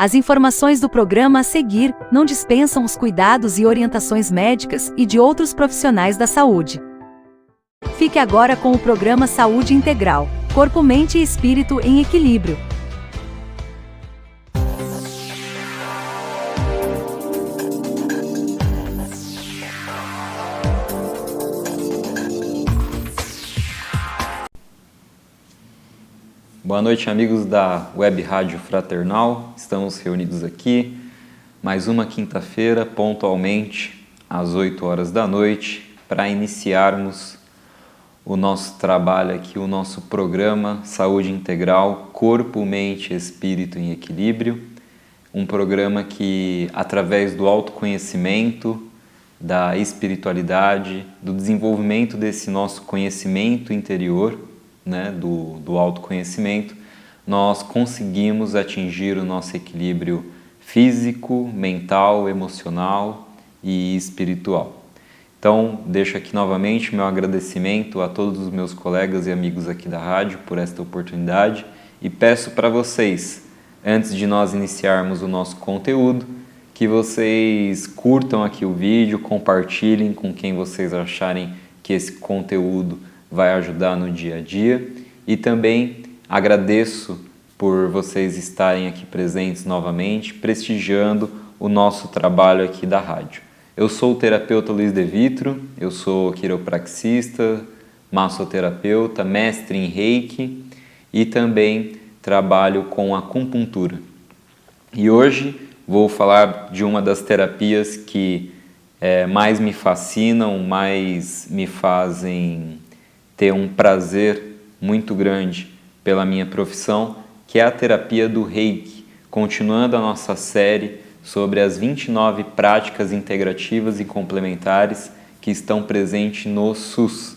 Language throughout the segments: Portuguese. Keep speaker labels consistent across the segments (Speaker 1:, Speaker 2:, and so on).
Speaker 1: As informações do programa a seguir não dispensam os cuidados e orientações médicas e de outros profissionais da saúde. Fique agora com o programa Saúde Integral, Corpo, Mente e Espírito em Equilíbrio.
Speaker 2: Boa noite, amigos da Web Rádio Fraternal. Estamos reunidos aqui mais uma quinta-feira, pontualmente às 8 horas da noite, para iniciarmos o nosso trabalho aqui, o nosso programa Saúde Integral, Corpo, Mente e Espírito em Equilíbrio. Um programa que, através do autoconhecimento, da espiritualidade, do desenvolvimento desse nosso conhecimento interior, do autoconhecimento, nós conseguimos atingir o nosso equilíbrio físico, mental, emocional e espiritual. Então, deixo aqui novamente meu agradecimento a todos os meus colegas e amigos aqui da rádio por esta oportunidade e peço para vocês, antes de nós iniciarmos o nosso conteúdo, que vocês curtam aqui o vídeo, compartilhem com quem vocês acharem que esse conteúdo vai ajudar no dia a dia, e também agradeço por vocês estarem aqui presentes novamente, prestigiando o nosso trabalho aqui da rádio. Eu sou o terapeuta Luiz De Vitro, eu sou quiropraxista, massoterapeuta, mestre em Reiki e também trabalho com acupuntura. E hoje vou falar de uma das terapias que mais me fascinam, mais me fazem ter um prazer muito grande pela minha profissão, que é a terapia do Reiki, continuando a nossa série sobre as 29 práticas integrativas e complementares que estão presentes no SUS.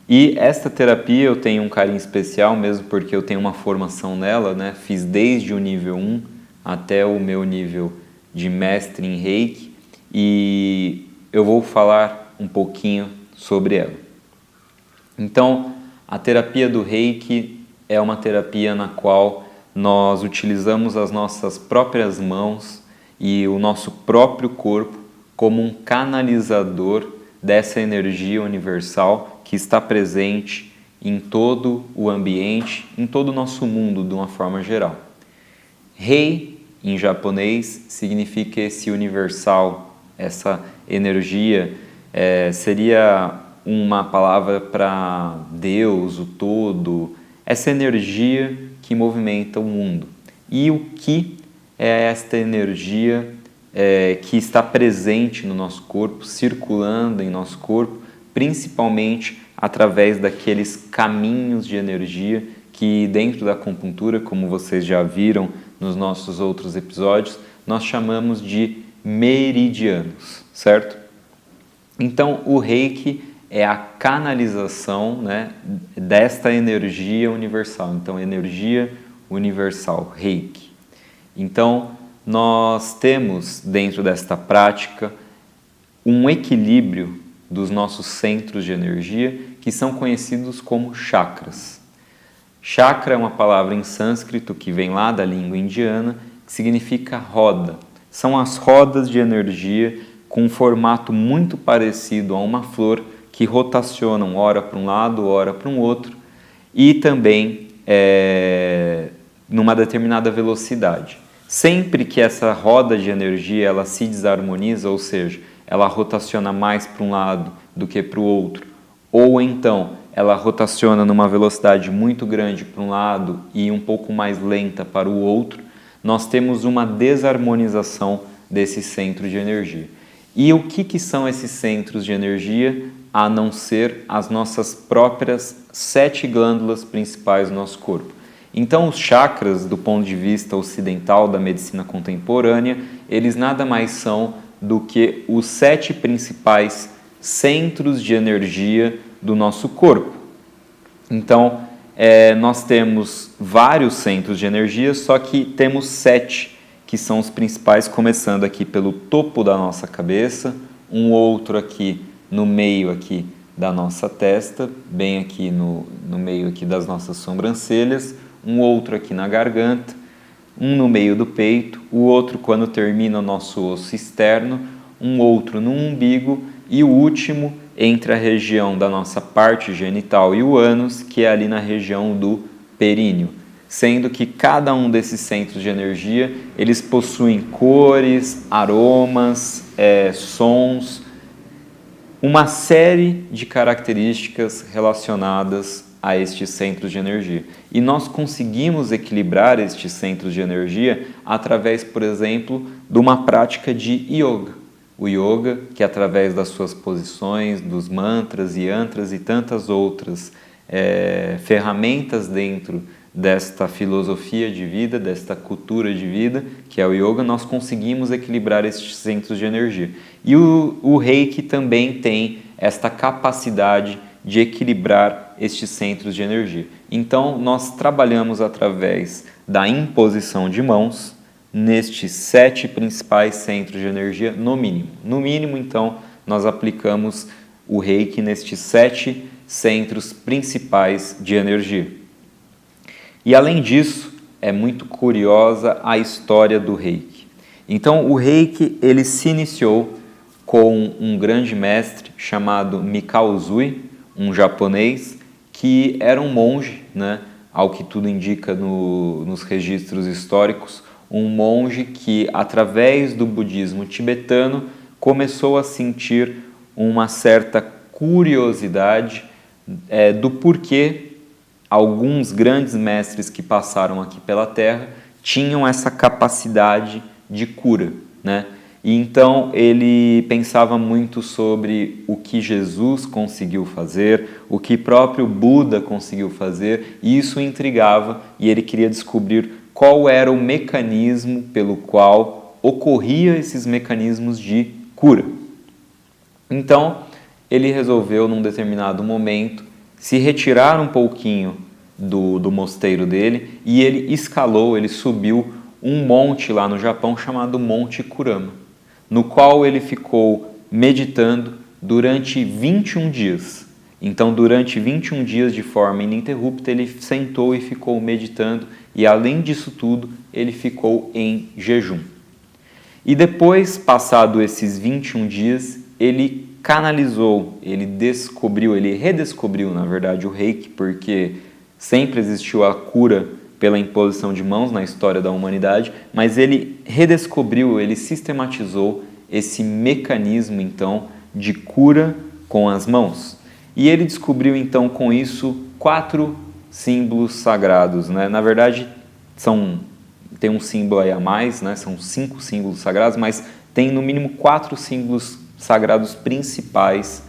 Speaker 2: E esta terapia eu tenho um carinho especial, mesmo porque eu tenho uma formação nela, Fiz desde o nível 1 até o meu nível de mestre em Reiki, e eu vou falar um pouquinho sobre ela. Então, a terapia do Reiki é uma terapia na qual nós utilizamos as nossas próprias mãos e o nosso próprio corpo como um canalizador dessa energia universal que está presente em todo o ambiente, em todo o nosso mundo de uma forma geral. Rei, em japonês, significa esse universal, essa energia, seria uma palavra para Deus, o todo, essa energia que movimenta o mundo. E o que é esta energia que está presente no nosso corpo, circulando em nosso corpo, principalmente através daqueles caminhos de energia que dentro da acupuntura, como vocês já viram nos nossos outros episódios, nós chamamos de meridianos, certo? Então, o Reiki é a canalização desta energia universal. Então, energia universal, Reiki. Então, nós temos dentro desta prática um equilíbrio dos nossos centros de energia que são conhecidos como chakras. Chakra é uma palavra em sânscrito que vem lá da língua indiana, que significa roda. São as rodas de energia com um formato muito parecido a uma flor, que rotacionam ora para um lado, ora para um outro, e também numa determinada velocidade. Sempre que essa roda de energia ela se desarmoniza, ou seja, ela rotaciona mais para um lado do que para o outro, ou então ela rotaciona numa velocidade muito grande para um lado e um pouco mais lenta para o outro, nós temos uma desarmonização desse centro de energia. E o que são esses centros de energia, a não ser as nossas próprias 7 glândulas principais do nosso corpo? Então, os chakras, do ponto de vista ocidental da medicina contemporânea, eles nada mais são do que os 7 principais centros de energia do nosso corpo. Então, nós temos vários centros de energia, só que temos 7 que são os principais, começando aqui pelo topo da nossa cabeça, um outro aqui no meio aqui da nossa testa, bem aqui no meio aqui das nossas sobrancelhas, um outro aqui na garganta, um no meio do peito, o outro quando termina o nosso osso externo, um outro no umbigo e o último entre a região da nossa parte genital e o ânus, que é ali na região do períneo. Sendo que cada um desses centros de energia, eles possuem cores, aromas, sons, uma série de características relacionadas a estes centros de energia. E nós conseguimos equilibrar estes centros de energia através, por exemplo, de uma prática de yoga. O yoga, que através das suas posições, dos mantras, yantras e tantas outras ferramentas dentro desta filosofia de vida, desta cultura de vida, que é o yoga, nós conseguimos equilibrar estes centros de energia. E o Reiki também tem esta capacidade de equilibrar estes centros de energia. Então, nós trabalhamos através da imposição de mãos nestes 7 principais centros de energia, no mínimo. No mínimo, então, nós aplicamos o Reiki nestes 7 centros principais de energia. E além disso, é muito curiosa a história do Reiki. Então, o Reiki ele se iniciou com um grande mestre chamado Mikao Usui, um japonês que era um monge, né? Ao que tudo indica nos registros históricos, um monge que, através do budismo tibetano, começou a sentir uma certa curiosidade do porquê alguns grandes mestres que passaram aqui pela Terra tinham essa capacidade de cura, né? E então ele pensava muito sobre o que Jesus conseguiu fazer, o que próprio Buda conseguiu fazer, e isso o intrigava e ele queria descobrir qual era o mecanismo pelo qual ocorria esses mecanismos de cura. Então ele resolveu, num determinado momento, se retirar um pouquinho do mosteiro dele e ele escalou, ele subiu um monte lá no Japão chamado Monte Kurama, no qual ele ficou meditando durante 21 dias. Então, durante 21 dias de forma ininterrupta, ele sentou e ficou meditando e, além disso tudo, ele ficou em jejum. E depois, passado esses 21 dias, ele canalizou, ele redescobriu, na verdade, o Reiki, porque sempre existiu a cura pela imposição de mãos na história da humanidade, mas ele redescobriu, ele sistematizou esse mecanismo, então, de cura com as mãos. E ele descobriu, então, com isso, 4 símbolos sagrados, né? Na verdade, tem um símbolo aí a mais, né? São 5 símbolos sagrados, mas tem no mínimo 4 símbolos sagrados principais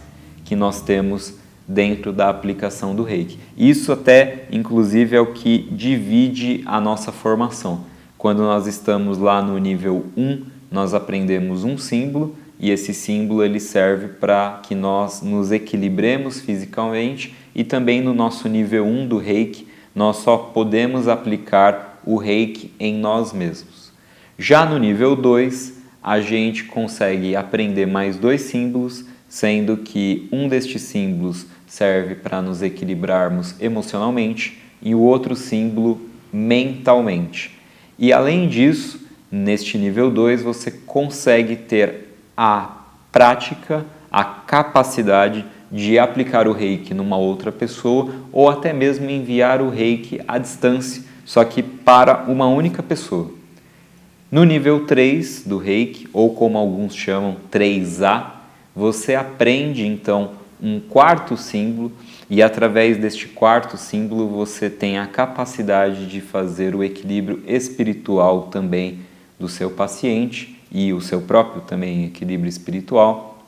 Speaker 2: que nós temos dentro da aplicação do Reiki. Isso até, inclusive, é o que divide a nossa formação. Quando nós estamos lá no nível 1, nós aprendemos um símbolo e esse símbolo ele serve para que nós nos equilibremos fisicamente e também no nosso nível 1 do Reiki, nós só podemos aplicar o Reiki em nós mesmos. Já no nível 2, a gente consegue aprender mais 2 símbolos, sendo que um destes símbolos serve para nos equilibrarmos emocionalmente e o outro símbolo mentalmente. E além disso, neste nível 2, você consegue ter a prática, a capacidade de aplicar o Reiki numa outra pessoa ou até mesmo enviar o Reiki à distância, só que para uma única pessoa. No nível 3 do Reiki, ou como alguns chamam 3A, você aprende então um 4º símbolo e através deste 4º símbolo você tem a capacidade de fazer o equilíbrio espiritual também do seu paciente e o seu próprio também equilíbrio espiritual,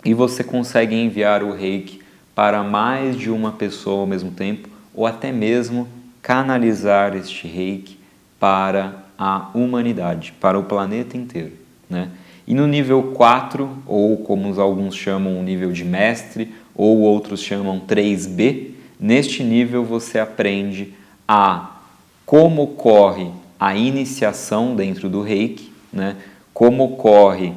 Speaker 2: e você consegue enviar o Reiki para mais de uma pessoa ao mesmo tempo ou até mesmo canalizar este Reiki para a humanidade, para o planeta inteiro, né? E no nível 4, ou como alguns chamam o nível de mestre, ou outros chamam 3B, neste nível você aprende a como ocorre a iniciação dentro do Reiki, né? Como ocorre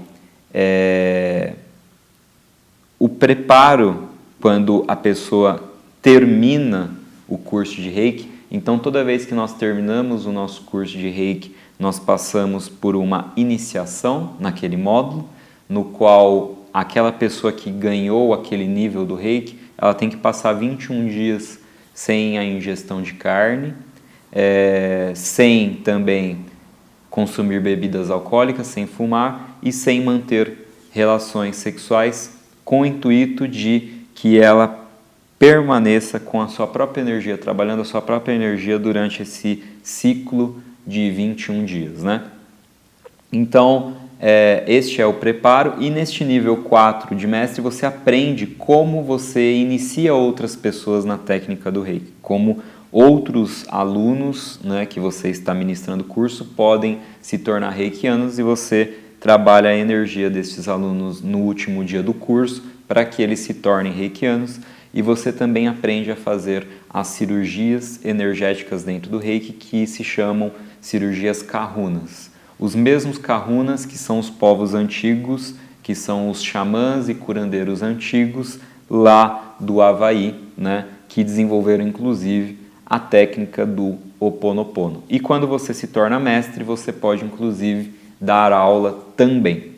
Speaker 2: o preparo quando a pessoa termina o curso de Reiki. Então, toda vez que nós terminamos o nosso curso de Reiki, nós passamos por uma iniciação naquele módulo, no qual aquela pessoa que ganhou aquele nível do Reiki, ela tem que passar 21 dias sem a ingestão de carne, sem também consumir bebidas alcoólicas, sem fumar e sem manter relações sexuais, com o intuito de que ela permaneça com a sua própria energia, trabalhando a sua própria energia durante esse ciclo de 21 dias, né? Então, este é o preparo, e neste nível 4 de mestre você aprende como você inicia outras pessoas na técnica do Reiki, como outros alunos, né, que você está ministrando o curso podem se tornar reikianos, e você trabalha a energia desses alunos no último dia do curso para que eles se tornem reikianos, e você também aprende a fazer as cirurgias energéticas dentro do Reiki, que se chamam cirurgias kahunas. Os mesmos kahunas que são os povos antigos, que são os xamãs e curandeiros antigos lá do Havaí, né, que desenvolveram inclusive a técnica do Ho Oponopono. E quando você se torna mestre, você pode inclusive dar aula também.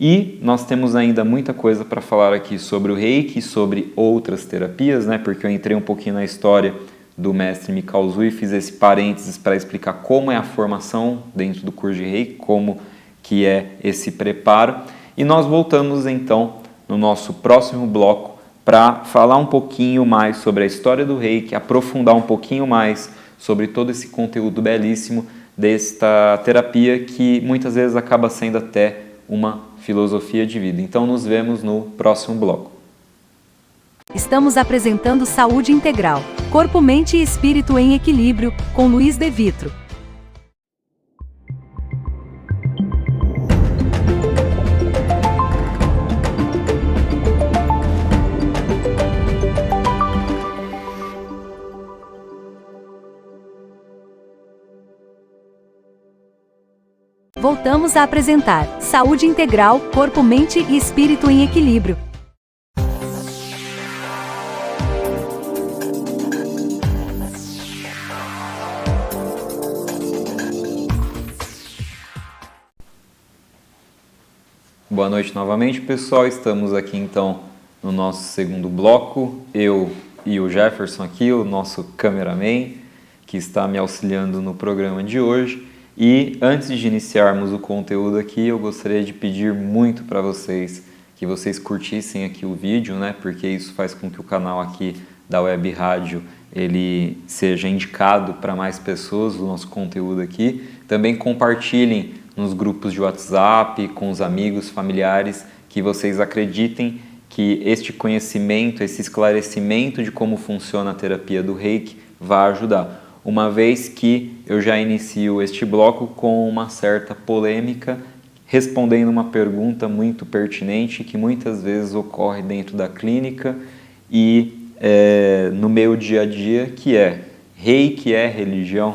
Speaker 2: E nós temos ainda muita coisa para falar aqui sobre o Reiki, sobre outras terapias, né, porque eu entrei um pouquinho na história do mestre Mikao Usui e fiz esse parênteses para explicar como é a formação dentro do curso de Reiki, como que é esse preparo. E nós voltamos então no nosso próximo bloco para falar um pouquinho mais sobre a história do Reiki, aprofundar um pouquinho mais sobre todo esse conteúdo belíssimo desta terapia que muitas vezes acaba sendo até uma filosofia de vida. Então nos vemos no próximo bloco.
Speaker 1: Estamos apresentando Saúde Integral, Corpo, Mente e Espírito em Equilíbrio, com Luiz De Vitro. Voltamos a apresentar Saúde Integral, Corpo, Mente e Espírito em Equilíbrio.
Speaker 2: Boa noite novamente, pessoal. Estamos aqui então no nosso segundo bloco. Eu e o Jefferson aqui, o nosso cameraman, que está me auxiliando no programa de hoje. E antes de iniciarmos o conteúdo aqui, eu gostaria de pedir muito para vocês que vocês curtissem aqui o vídeo, né? Porque isso faz com que o canal aqui da Web Rádio ele seja indicado para mais pessoas, o nosso conteúdo aqui. Também compartilhem nos grupos de WhatsApp, com os amigos, familiares, que vocês acreditem que este conhecimento, esse esclarecimento de como funciona a terapia do Reiki vai ajudar. Uma vez que eu já inicio este bloco com uma certa polêmica, respondendo uma pergunta muito pertinente que muitas vezes ocorre dentro da clínica e no meu dia a dia, que é: Reiki é religião?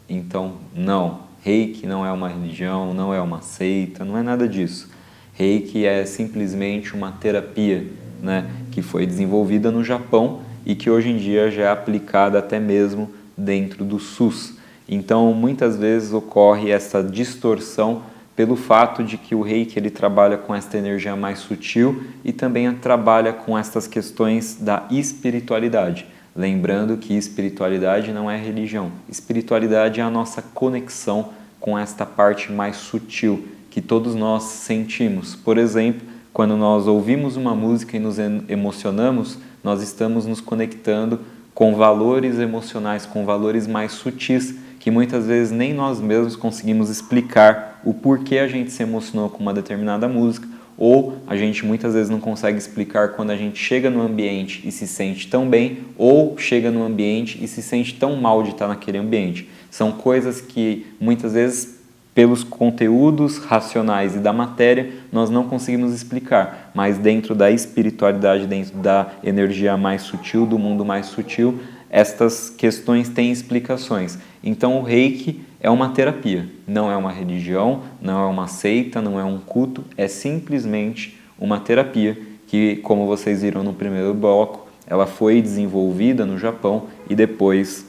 Speaker 2: Então, não. Reiki não é uma religião, não é uma seita, não é nada disso. Reiki é simplesmente uma terapia, né, que foi desenvolvida no Japão e que hoje em dia já é aplicada até mesmo dentro do SUS. Então, muitas vezes ocorre essa distorção pelo fato de que o Reiki ele trabalha com esta energia mais sutil e também trabalha com estas questões da espiritualidade. Lembrando que espiritualidade não é religião. Espiritualidade é a nossa conexão com esta parte mais sutil que todos nós sentimos. Por exemplo, quando nós ouvimos uma música e nos emocionamos, nós estamos nos conectando com valores emocionais, com valores mais sutis, que muitas vezes nem nós mesmos conseguimos explicar o porquê a gente se emocionou com uma determinada música, ou a gente muitas vezes não consegue explicar quando a gente chega no ambiente e se sente tão bem, ou chega no ambiente e se sente tão mal de estar naquele ambiente. São coisas que muitas vezes, pelos conteúdos racionais e da matéria, nós não conseguimos explicar, mas dentro da espiritualidade, dentro da energia mais sutil, do mundo mais sutil, estas questões têm explicações. Então o Reiki é uma terapia, não é uma religião, não é uma seita, não é um culto, é simplesmente uma terapia que, como vocês viram no primeiro bloco, ela foi desenvolvida no Japão e depois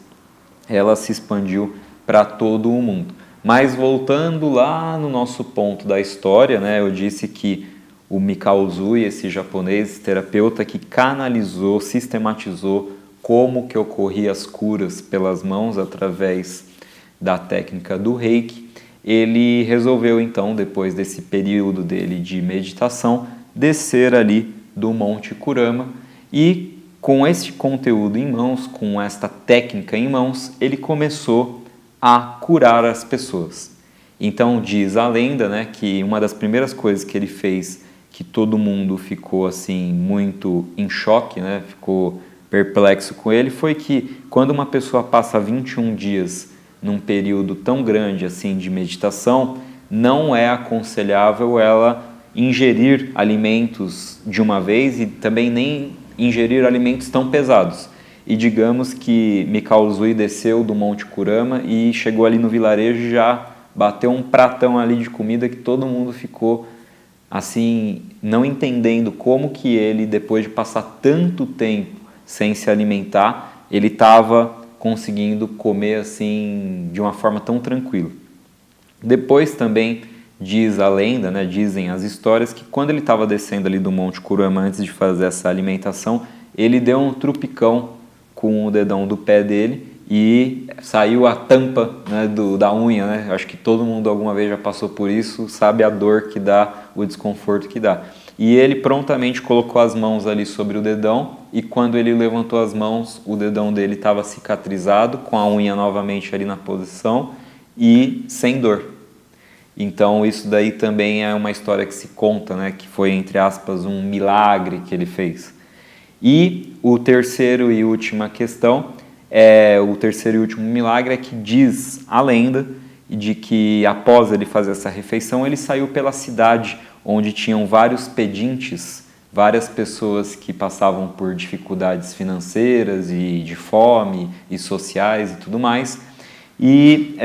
Speaker 2: ela se expandiu para todo o mundo. Mas voltando lá no nosso ponto da história, né, eu disse que o Mikao Usui, esse japonês terapeuta que canalizou, sistematizou como que ocorriam as curas pelas mãos através da técnica do Reiki, ele resolveu então, depois desse período dele de meditação, descer ali do Monte Kurama e com esse conteúdo em mãos, com esta técnica em mãos, ele começou a curar as pessoas. Então diz a lenda, né, que uma das primeiras coisas que ele fez, que todo mundo ficou assim muito em choque, né, ficou perplexo com ele, foi que quando uma pessoa passa 21 dias num período tão grande assim de meditação, não é aconselhável ela ingerir alimentos de uma vez e também nem ingerir alimentos tão pesados. E digamos que Mikao Usui desceu do Monte Kurama e chegou ali no vilarejo e já bateu um pratão ali de comida que todo mundo ficou assim, não entendendo como que ele, depois de passar tanto tempo sem se alimentar, ele estava conseguindo comer assim de uma forma tão tranquila. Depois também diz a lenda, né, dizem as histórias, que quando ele estava descendo ali do Monte Kurama antes de fazer essa alimentação, ele deu um trupicão com o dedão do pé dele e saiu a tampa, né, da unha, né? Acho que todo mundo alguma vez já passou por isso, sabe a dor que dá, o desconforto que dá. E ele prontamente colocou as mãos ali sobre o dedão e quando ele levantou as mãos, o dedão dele estava cicatrizado, com a unha novamente ali na posição e sem dor. Então isso daí também é uma história que se conta, né, que foi, entre aspas, um milagre que ele fez. E o terceiro e última questão, o terceiro e último milagre é que diz a lenda de que após ele fazer essa refeição, ele saiu pela cidade onde tinham vários pedintes, várias pessoas que passavam por dificuldades financeiras e de fome e sociais e tudo mais. E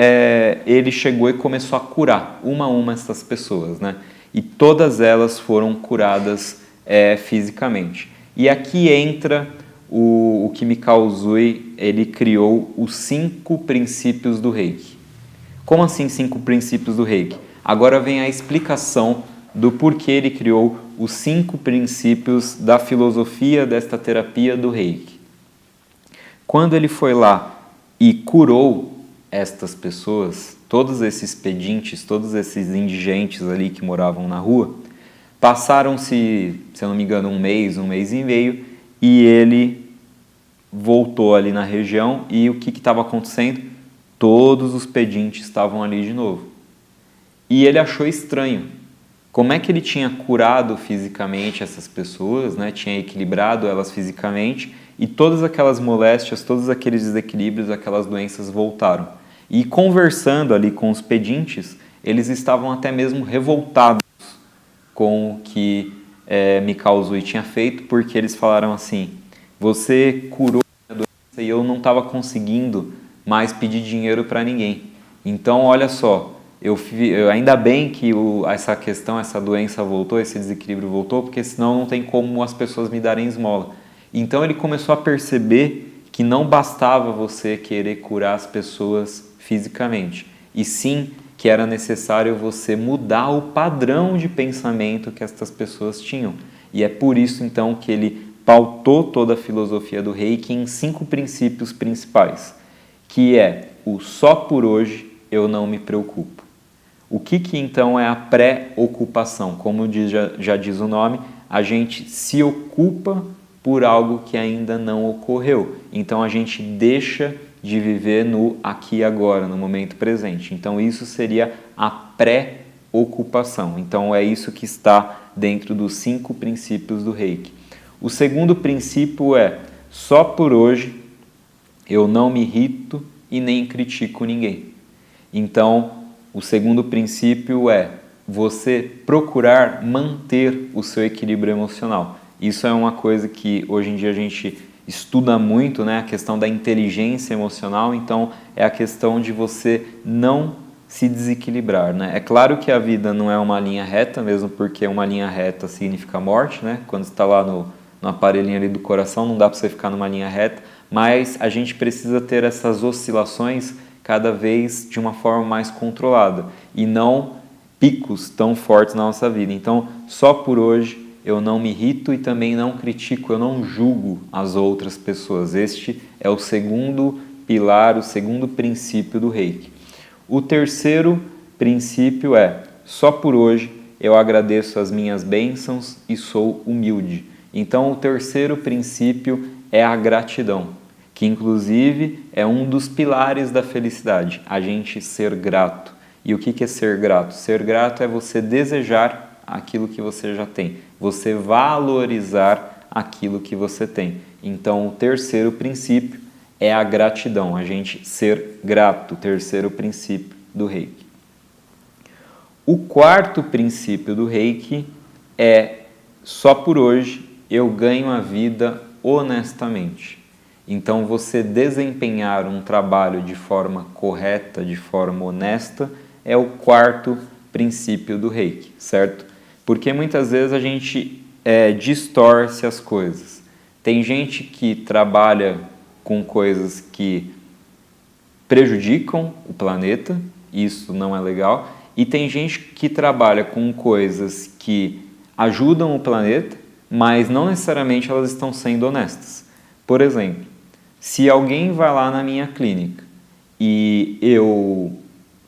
Speaker 2: ele chegou e começou a curar uma a uma essas pessoas, né? E todas elas foram curadas fisicamente. E aqui entra o que Mikao Usui, ele criou os 5 princípios do Reiki. Como assim 5 princípios do Reiki? Agora vem a explicação do porquê ele criou os 5 princípios da filosofia desta terapia do Reiki. Quando ele foi lá e curou estas pessoas, todos esses pedintes, todos esses indigentes ali que moravam na rua, passaram-se, se eu não me engano, um mês e meio, e ele voltou ali na região e o que estava acontecendo? Todos os pedintes estavam ali de novo. E ele achou estranho. Como é que ele tinha curado fisicamente essas pessoas, né? Tinha equilibrado elas fisicamente e todas aquelas moléstias, todos aqueles desequilíbrios, aquelas doenças voltaram. E conversando ali com os pedintes, eles estavam até mesmo revoltados com o que Mikao Usui tinha feito, porque eles falaram assim: você curou a doença e eu não estava conseguindo mais pedir dinheiro para ninguém. Então, olha só, ainda bem que essa questão, essa doença voltou, esse desequilíbrio voltou, porque senão não tem como as pessoas me darem esmola. Então ele começou a perceber que não bastava você querer curar as pessoas fisicamente, e sim que era necessário você mudar o padrão de pensamento que estas pessoas tinham. E é por isso então que ele pautou toda a filosofia do Reiki em 5 princípios principais, que é o só por hoje eu não me preocupo. O que então é a pré-ocupação? Como já diz o nome, a gente se ocupa por algo que ainda não ocorreu. Então a gente deixa de viver no aqui e agora, no momento presente. Então isso seria a pré-ocupação. Então é isso que está dentro dos 5 princípios do Reiki. O segundo princípio é: só por hoje eu não me irrito e nem critico ninguém. Então o segundo princípio é você procurar manter o seu equilíbrio emocional. Isso é uma coisa que hoje em dia a gente estuda muito, né? A questão da inteligência emocional. Então é a questão de você não se desequilibrar, né? É claro que a vida não é uma linha reta, mesmo porque uma linha reta significa morte, né? Quando você está lá no aparelhinho ali do coração, não dá para você ficar numa linha reta, mas a gente precisa ter essas oscilações cada vez de uma forma mais controlada e não picos tão fortes na nossa vida. Então, só por hoje eu não me irrito e também não critico, eu não julgo as outras pessoas. Este é o segundo pilar, o segundo princípio do Reiki. O terceiro princípio é: só por hoje eu agradeço as minhas bênçãos e sou humilde. Então, o terceiro princípio é a gratidão, que inclusive é um dos pilares da felicidade, a gente ser grato. E o que é ser grato? Ser grato é você desejar aquilo que você já tem, você valorizar aquilo que você tem. Então, o terceiro princípio é a gratidão, a gente ser grato, o terceiro princípio do Reiki. O quarto princípio do Reiki é: só por hoje eu ganho a vida honestamente. Então, você desempenhar um trabalho de forma correta, de forma honesta, é o quarto princípio do Reiki, certo? Porque muitas vezes a gente distorce as coisas. Tem gente que trabalha com coisas que prejudicam o planeta, isso não é legal, e tem gente que trabalha com coisas que ajudam o planeta, mas não necessariamente elas estão sendo honestas. Por exemplo, se alguém vai lá na minha clínica e eu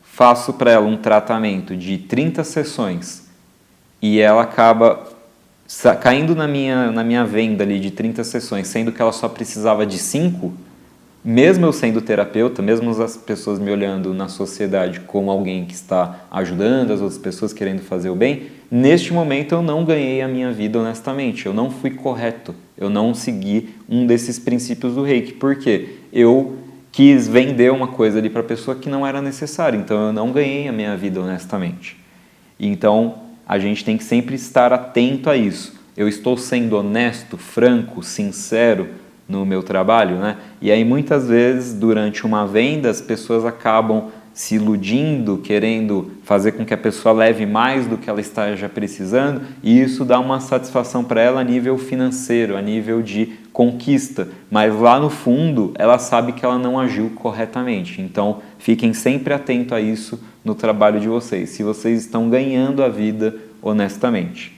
Speaker 2: faço para ela um tratamento de 30 sessões e ela acaba caindo na minha venda ali de 30 sessões, sendo que ela só precisava de 5, mesmo eu sendo terapeuta, mesmo as pessoas me olhando na sociedade como alguém que está ajudando as outras pessoas, querendo fazer o bem, neste momento eu não ganhei a minha vida honestamente, eu não fui correto, eu não segui um desses princípios do Reiki, porque eu quis vender uma coisa ali para a pessoa que não era necessária, então eu não ganhei a minha vida honestamente. Então, a gente tem que sempre estar atento a isso. Eu estou sendo honesto, franco, sincero no meu trabalho, né? E aí muitas vezes durante uma venda as pessoas acabam se iludindo, querendo fazer com que a pessoa leve mais do que ela está já precisando, e isso dá uma satisfação para ela a nível financeiro, a nível de conquista, mas lá no fundo ela sabe que ela não agiu corretamente. Então fiquem sempre atentos a isso no trabalho de vocês, se vocês estão ganhando a vida honestamente.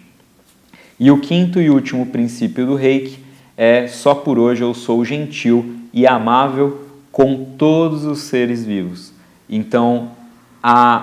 Speaker 2: E o quinto e último princípio do Reiki é: só por hoje eu sou gentil e amável com todos os seres vivos. Então,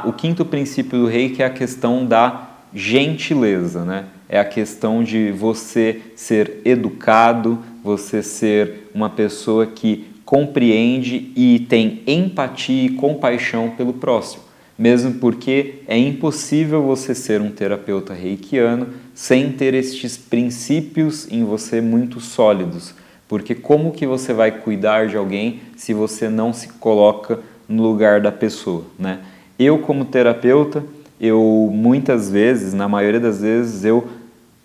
Speaker 2: o quinto princípio do Reiki é a questão da gentileza, né? É a questão de você ser educado, você ser uma pessoa que compreende e tem empatia e compaixão pelo próximo. Mesmo porque é impossível você ser um terapeuta reikiano sem ter estes princípios em você muito sólidos. Porque como que você vai cuidar de alguém se você não se coloca no lugar da pessoa, né? Eu, como terapeuta, eu muitas vezes, na maioria das vezes, eu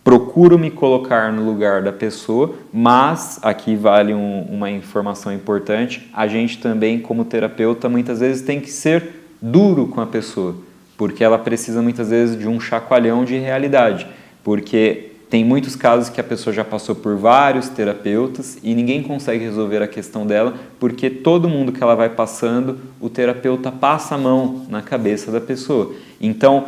Speaker 2: procuro me colocar no lugar da pessoa, mas aqui vale uma informação importante: a gente também, como terapeuta, muitas vezes tem que ser duro com a pessoa, porque ela precisa muitas vezes de um chacoalhão de realidade, porque tem muitos casos que a pessoa já passou por vários terapeutas e ninguém consegue resolver a questão dela, porque todo mundo que ela vai passando, o terapeuta passa a mão na cabeça da pessoa. Então,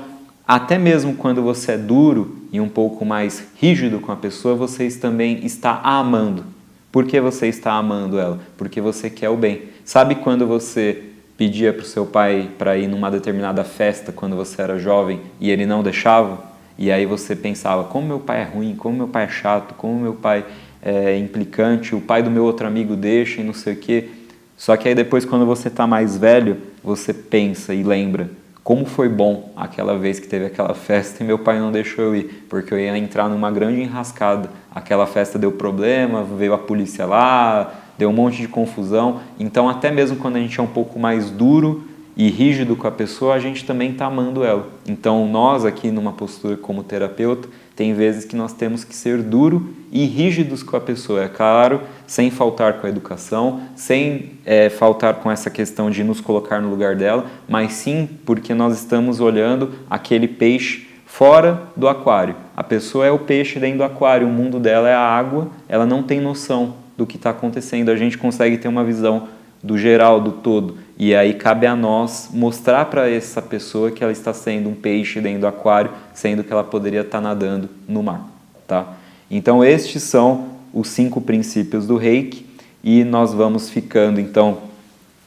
Speaker 2: até mesmo quando você é duro e um pouco mais rígido com a pessoa, você também está a amando. Por que você está amando ela? Porque você quer o bem. Sabe quando você pedia para o seu pai para ir numa determinada festa quando você era jovem e ele não deixava? E aí você pensava: como meu pai é ruim, como meu pai é chato, como meu pai é implicante, o pai do meu outro amigo deixa e não sei o quê. Só que aí depois, quando você está mais velho, você pensa e lembra: como foi bom aquela vez que teve aquela festa e meu pai não deixou eu ir, porque eu ia entrar numa grande enrascada. Aquela festa deu problema, veio a polícia lá, deu um monte de confusão. Então, até mesmo quando a gente é um pouco mais duro e rígido com a pessoa, a gente também está amando ela. Então, nós aqui numa postura como terapeuta, tem vezes que nós temos que ser duro e rígidos com a pessoa, é claro, sem faltar com a educação, sem faltar com essa questão de nos colocar no lugar dela, mas sim porque nós estamos olhando aquele peixe fora do aquário. A pessoa é o peixe dentro do aquário, o mundo dela é a água, ela não tem noção do que está acontecendo. A gente consegue ter uma visão do geral, do todo. e aí cabe a nós mostrar para essa pessoa que ela está sendo um peixe dentro do aquário, sendo que ela poderia estar nadando no mar, tá? Então estes são os 5 princípios do Reiki e nós vamos ficando então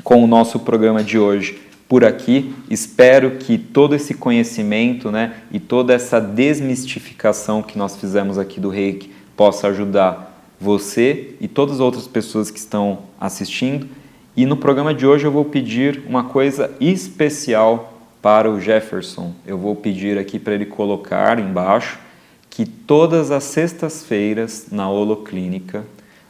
Speaker 2: com o nosso programa de hoje por aqui. Espero que todo esse conhecimento, né, e toda essa desmistificação que nós fizemos aqui do Reiki possa ajudar você e todas as outras pessoas que estão assistindo. E no programa de hoje eu vou pedir uma coisa especial para o Jefferson. Eu vou pedir aqui para ele colocar embaixo que todas as sextas-feiras na Holoclínica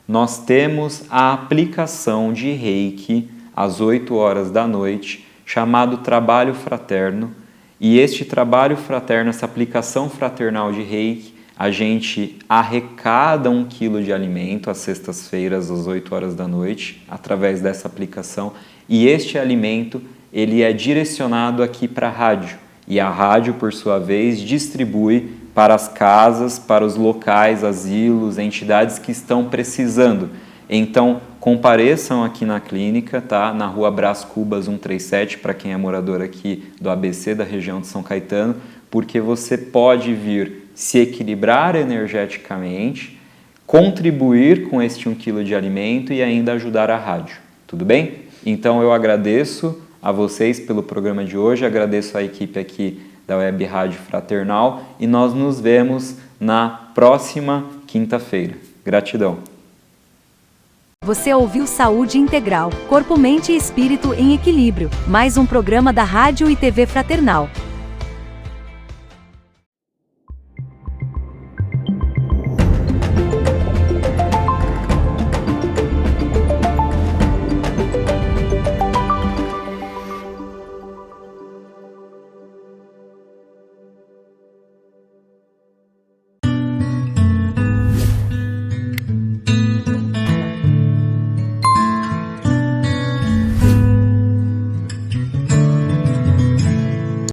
Speaker 2: nós temos a aplicação de Reiki às 8 horas da noite, chamado Trabalho Fraterno. E este Trabalho Fraterno, essa aplicação fraternal de Reiki, a gente arrecada 1 quilo de alimento às sextas-feiras, às 8 horas da noite, através dessa aplicação. E este alimento, ele é direcionado aqui para a rádio. E a rádio, por sua vez, distribui para as casas, para os locais, asilos, entidades que estão precisando. Então, compareçam aqui na clínica, tá? Na rua Brás Cubas 137, para quem é morador aqui do ABC, da região de São Caetano, porque você pode vir se equilibrar energeticamente, contribuir com este 1 quilo de alimento e ainda ajudar a rádio. Tudo bem? Então eu agradeço a vocês pelo programa de hoje, agradeço a equipe aqui da Web Rádio Fraternal e nós nos vemos na próxima quinta-feira. Gratidão!
Speaker 1: Você ouviu Saúde Integral, Corpo, Mente e Espírito em Equilíbrio, mais um programa da Rádio e TV Fraternal.